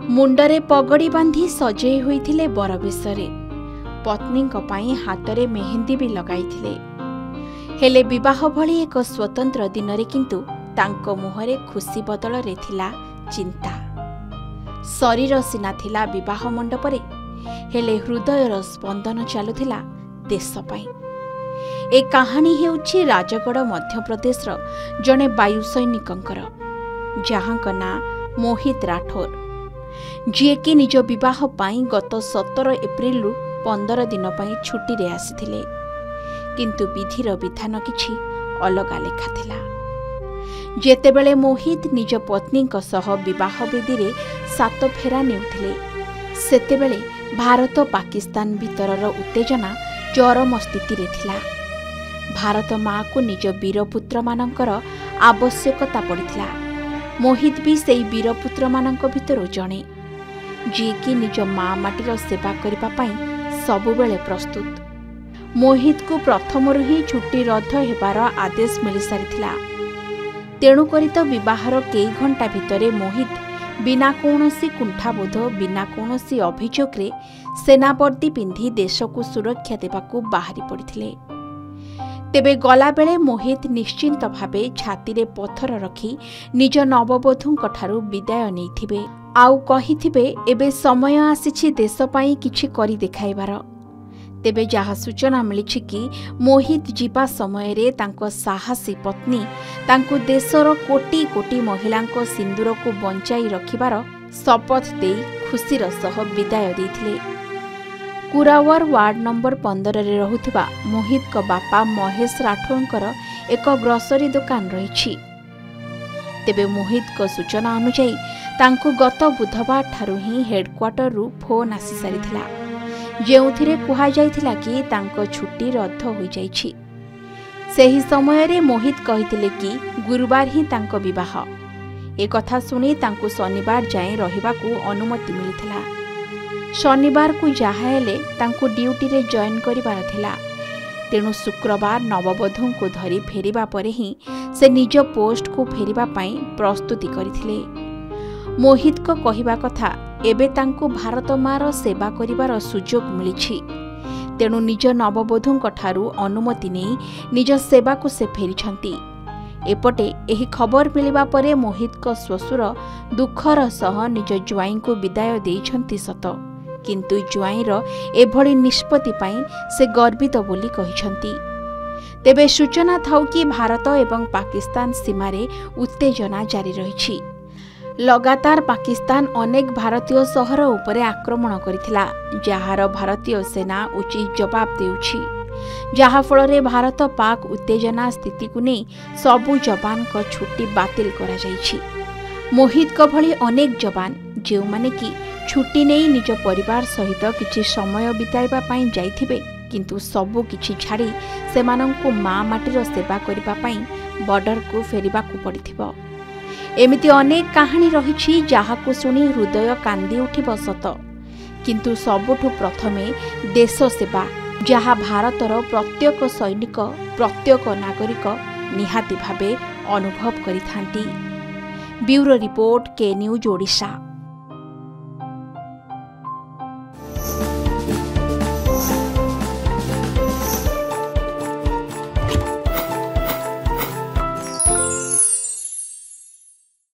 मुंडरे पगड़ी बांधी सजेई होइथिले बरबेशरे पत्नी हाथरे मेहंदी भी लगाइथिले। हेले विवाह भली एक स्वतंत्र दिन रे किंतु तांको मुहरे खुशी बदल रे थिला चिंता। शरीर सिना थिला विवाह मंडपरे हेले हृदयर स्पंदन चालुथिला देश पई। ए कहानी हेउछि राजगढ़ मध्य प्रदेश जड़े वायु सैनिकंकर जहां ना मोहित राठौर, जी कि निज विवाह पाई गत 17 एप्रिल 15 दिन पाई छुट्टी रे आसीथिले, किंतु विधिर विधान किछि अलगा लेखा थिला। जेतेबेले मोहित निज पत्नी सह विवाह वेदी रे 7 फेरा नेउथिले, सेतेबेले भारत पाकिस्तान भितरर उत्तेजना चरम स्थिति रे थिला। भारत माँ को निज वीरपुत्र मानकर आवश्यकता पड़िथिला। मोहित भी सेई वीरपुत्र मानक भितर जणे, जी कि निज माँ माटीर सेवा करिबा पई सबुबेले प्रस्तुत। मोहित को प्रथमरु ही छुट्टी रद्द हेबार आदेश मिल सारिथिला। तेणु करी तो विवाहर कई घंटा भितरे मोहित बिना कौनसी कुंठाबोध बिना कौनसी अभियोग रे सेनावर्दी पिंधि देश को सुरक्षा देवाकू बाहरी पड़िथिले। तेबे गला बेले मोहित निश्चिंत भावे छाती रे पत्थर रखी निज नवबधूंक ठारू विदाय नैथिबे, आउ कहिथिबे एबे समय आसीछि देश पई किछि करी देखाइबार। तेबे जहा सूचना मिलिछि कि मोहित जीवा समय रे तांको साहसी पत्नी तांको देशर कोटी कोटी महिलांको सिंदूर को बंचाई रखिबार शपथ दे खुशीर सह विदाय देथिले। कुरावर वार्ड नंबर 15 रे रहुथिबा मोहित को बापा महेश राठौरंकर एक ग्रोसरी दुकान रही। तेबे मोहित को सूचना अनुसार तांको गत बुधवार ठारू ही हेडक्वार्टर रु फोन आसी सारिथिला, जेउथिरे कुहा जाइथिला कि तांको छुट्टी रद्द होई जाइछि। सेही समय रे मोहित कहिथिले कि गुरुवार ही तांको विवाह। ए कथा सुनी तांको शनिवार जाए रहिबाकू अनुमति मिलिथिला। शनिवार को जहा हेले तांको ड्यूटी रे जॉइन करिबार थिला। तेणु शुक्रवार नवबधू को धरी फेरिबा परे ही से निज पोस्ट को फेरिबा पाई प्रस्तुति करिथिले। मोहित को कहिबा कथा एबे तांको भारत मार सेवा करिबार सुजोग मिलिछि। तेणु निज नवबधूंक ठारू अनुमति नहीं निज सेवा को से फेरिछंती। एपटे एही खबर मिलिबा परे मोहित को श्वशुर दुखर सह निज ज्वाई को विदाय देइछंती सत, किंतु ज्वाईर एभली निष्पत्ति पाई से गर्वित बोली कहिछंती। तेबे सूचना थाउ कि भारत एवं पाकिस्तान सीमारे उत्तेजना जारी रहिछि। लगातार पाकिस्तान अनेक भारतीय सहर उपरे आक्रमण करिथिला, जहार भारतीय सेना उचित जवाब देउछि, जहा फଳରେ भारत पाक उत्तेजना स्थिति को नहीं सबु जवान को छुट्टी बातिल करा जाइछि। मोहित को भली अनेक जवान जो माने कि छुट्टी नहीं निज परिवार सहित किछि समय बिताइबा पाई जाइथिबे, किंतु सबु किछि छाड़ी सेमानंकु माँ माटीर सेवा करिबा पाई बॉर्डर को फेरिबा को पड़िथिबो। एमिति अनेक कहानी रहिछि जाहाकु सुनी हृदय कांदी उठिब सत, किंतु सबुठु प्रथमे देश सेवा जहा भारतर प्रत्येक सैनिक प्रत्येक नागरिक निहाती भावे अनुभव करिथांती। ब्यूरो रिपोर्ट के न्यूज ओडिशा।